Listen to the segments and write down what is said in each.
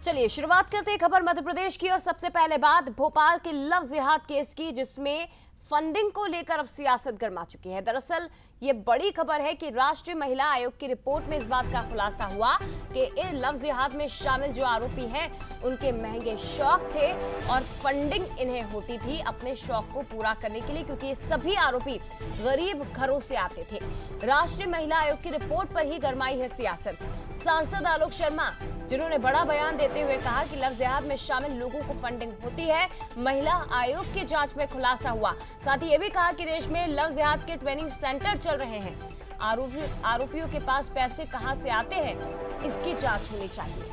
चलिए शुरुआत करते हैं खबर मध्य प्रदेश की और सबसे पहले बात भोपाल के लव जिहाद केस की, जिसमें फंडिंग को लेकर अब सियासत गर्मा चुकी है। दरअसल ये बड़ी खबर है कि राष्ट्रीय महिला आयोग की रिपोर्ट में इस बात का खुलासा हुआ कि इस लव जिहाद में शामिल जो आरोपी हैं उनके महंगे शौक थे और फंडिंग इन्हें होती थी अपने शौक को पूरा करने के लिए, क्योंकि ये सभी आरोपी गरीब घरों से आते थे। राष्ट्रीय महिला आयोग की रिपोर्ट पर ही गरमाई है सियासत। सांसद आलोक शर्मा जिन्होंने बड़ा बयान देते हुए कहा कि लव जिहाद में शामिल लोगों को फंडिंग होती है, महिला आयोग की जांच में खुलासा हुआ। साथ ही ये भी कहा कि देश में लव जिहाद के ट्रेनिंग सेंटर चल रहे हैं। आरोपियों के पास पैसे कहां से आते हैं, इसकी जांच होनी चाहिए।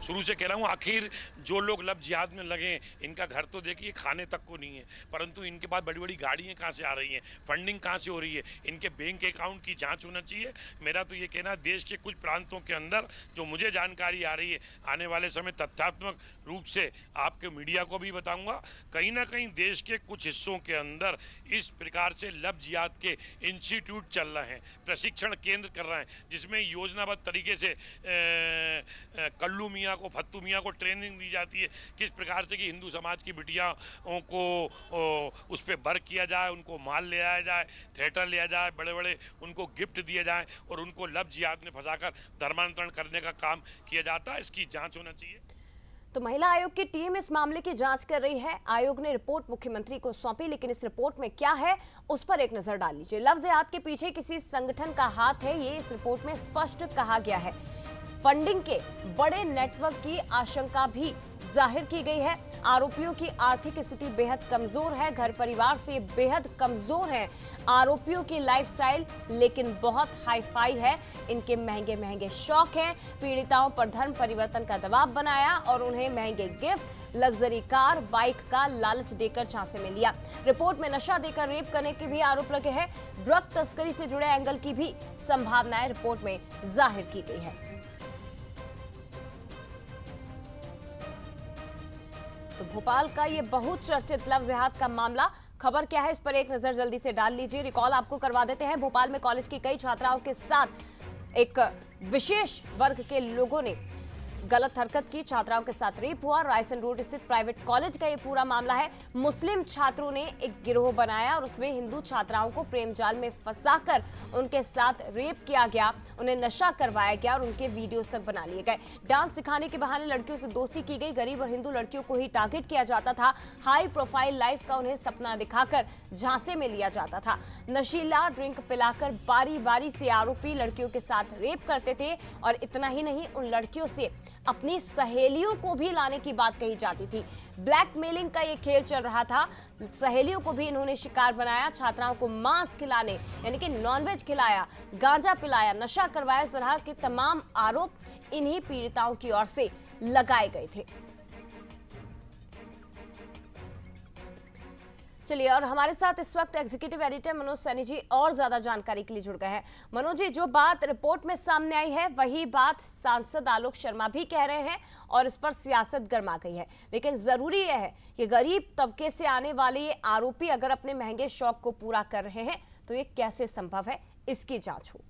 शुरू से कह रहा हूँ, आखिर जो लोग लव जिहाद में लगे इनका घर तो देखिए खाने तक को नहीं है, परंतु इनके पास बड़ी बड़ी गाड़ियाँ कहाँ से आ रही हैं, फंडिंग कहाँ से हो रही है, इनके बैंक अकाउंट की जांच होना चाहिए। मेरा तो ये कहना है देश के कुछ प्रांतों के अंदर जो मुझे जानकारी आ रही है, आने वाले समय तथ्यात्मक रूप से आपके मीडिया को भी बताऊँगा, कहीं ना कहीं देश के कुछ हिस्सों के अंदर इस प्रकार से लव जिहाद के इंस्टीट्यूट चल रहे हैं, प्रशिक्षण केंद्र कर रहे हैं, जिसमें योजनाबद्ध तरीके से कल्लू मियाँ को, फत्तू मियाँ को ट्रेनिंग दी जाती है किस प्रकार से कि हिंदू समाज की बिटियाओं को उस पर वर्क किया जाए, उनको माल ले आया जाए, थिएटर लिया जाए, बड़े बड़े उनको गिफ्ट दिए जाए और उनको लव जिहाद में फंसाकर धर्मांतरण करने का काम किया जाता है। इसकी जांच होना चाहिए। तो महिला आयोग की टीम इस मामले की जांच कर रही है। आयोग ने रिपोर्ट मुख्यमंत्री को सौंपी, लेकिन इस रिपोर्ट में क्या है उस पर एक नजर डाल लीजिए। लव जिहाद के पीछे किसी संगठन का हाथ है, ये इस रिपोर्ट में स्पष्ट कहा गया है। फंडिंग के बड़े नेटवर्क की आशंका भी जाहिर की गई है। आरोपियों की आर्थिक स्थिति बेहद कमजोर है, घर परिवार से बेहद कमजोर है। आरोपियों की लाइफस्टाइल लेकिन बहुत हाईफाई है, इनके महंगे महंगे शौक हैं। पीड़िताओं पर धर्म परिवर्तन का दबाव बनाया और उन्हें महंगे गिफ्ट, लग्जरी कार, बाइक का लालच देकर झांसे में लिया। रिपोर्ट में नशा देकर रेप करने के भी आरोप लगे हैं। ड्रग तस्करी से जुड़े एंगल की भी संभावनाएं रिपोर्ट में जाहिर की गई है। तो भोपाल का ये बहुत चर्चित लव जिहाद का मामला, खबर क्या है इस पर एक नजर जल्दी से डाल लीजिए। रिकॉल आपको करवा देते हैं। भोपाल में कॉलेज की कई छात्राओं के साथ एक विशेष वर्ग के लोगों ने गलत हरकत की, छात्राओं के साथ रेप हुआ। रायसन रोड स्थित प्राइवेट कॉलेज का ये पूरा मामला है। मुस्लिम छात्रों ने एक गिरोह बनाया और उसमें हिंदू छात्राओं को प्रेम जाल में फंसाकर उनके साथ रेप किया गया, उन्हें नशा करवाया गया और उनके वीडियोस तक बना लिए गए। डांस सिखाने के बहाने लड़कियों से दोस्ती की गई। गरीब और हिंदू लड़कियों को ही टारगेट किया जाता था। हाई प्रोफाइल लाइफ का उन्हें सपना दिखाकर झांसे में लिया जाता था। नशीला ड्रिंक पिलाकर बारी बारी से आरोपी लड़कियों के साथ रेप करते थे और इतना ही नहीं, उन लड़कियों से अपनी सहेलियों को भी लाने की बात कही जाती थी। ब्लैकमेलिंग का ये खेल चल रहा था। सहेलियों को भी इन्होंने शिकार बनाया। छात्राओं को मांस खिलाने यानी कि नॉनवेज खिलाया, गांजा पिलाया, नशा करवाया। इस तरह के तमाम आरोप इन्हीं पीड़िताओं की ओर से लगाए गए थे। चलिए, और हमारे साथ इस वक्त एग्जीक्यूटिव एडिटर मनोज सैनी जी और ज्यादा जानकारी के लिए जुड़ गए हैं। मनोज जी, जो बात रिपोर्ट में सामने आई है वही बात सांसद आलोक शर्मा भी कह रहे हैं और इस पर सियासत गर्मा गई है। लेकिन जरूरी यह है कि गरीब तबके से आने वाले ये आरोपी अगर अपने महंगे शौक को पूरा कर रहे हैं तो ये कैसे संभव है, इसकी जांच हो।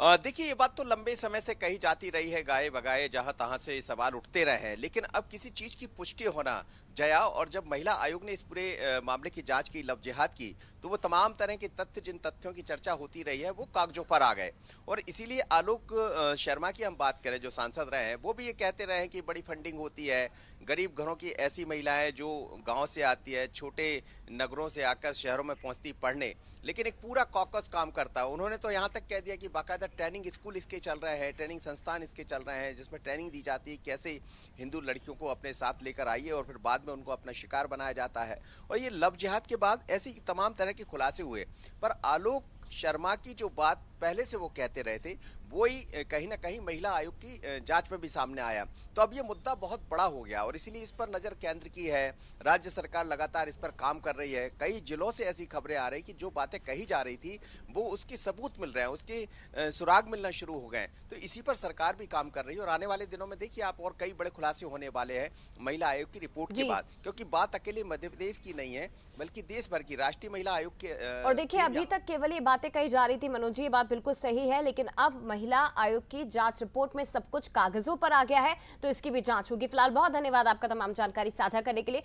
देखिए, ये बात तो लंबे समय से कही जाती रही है, गाए बगाए जहां तहां से ये सवाल उठते रहे हैं, लेकिन अब किसी चीज की पुष्टि होना जया। और जब महिला आयोग ने इस पूरे मामले की जांच की, लव जिहाद की, तो वो तमाम तरह के तथ्य, जिन तथ्यों की चर्चा होती रही है, वो कागजों पर आ गए। और इसीलिए आलोक शर्मा की हम बात करें, जो सांसद रहे हैं, वो भी ये कहते रहे हैं कि बड़ी फंडिंग होती है, गरीब घरों की ऐसी महिलाएं जो गांव से आती है, छोटे नगरों से आकर शहरों में पहुंचती पढ़ने, लेकिन एक पूरा कॉकस काम करता है। उन्होंने तो यहाँ तक कह दिया कि बाकायदा ट्रेनिंग स्कूल इसके चल रहे हैं, ट्रेनिंग संस्थान इसके चल रहे हैं, जिसमें ट्रेनिंग दी जाती है कैसे हिंदू लड़कियों को अपने साथ लेकर आइए और फिर बाद में उनको अपना शिकार बनाया जाता है। और ये लव जिहाद के बाद ऐसी तमाम तरह के खुलासे हुए। पर आलोक शर्मा की जो बात पहले से वो कहते रहे थे वही कहीं ना कहीं महिला आयोग की जांच में भी सामने आया। तो अब ये मुद्दा बहुत बड़ा हो गया और इसीलिए इस पर नजर केंद्र की है। राज्य सरकार लगातार इस पर काम कर रही है। कई जिलों से ऐसी खबरें आ रही कि जो बातें कही जा रही थी वो उसके सबूत मिल रहे हैं, उसके सुराग मिलना शुरू हो गए। तो इसी पर सरकार भी काम कर रही है और आने वाले दिनों में देखिए आप और कई बड़े खुलासे होने वाले हैं महिला आयोग की रिपोर्ट के बाद, क्योंकि बात अकेले मध्य प्रदेश की नहीं है बल्कि देश भर की राष्ट्रीय महिला आयोग के और देखिए अभी तक केवल ये बातें कही जा रही थी मनोज जी, ये बात बिल्कुल सही है, लेकिन अब महिला आयोग की जांच रिपोर्ट में सब कुछ कागजों पर आ गया है तो इसकी भी जांच होगी। फिलहाल बहुत धन्यवाद आपका तमाम जानकारी साझा करने के लिए।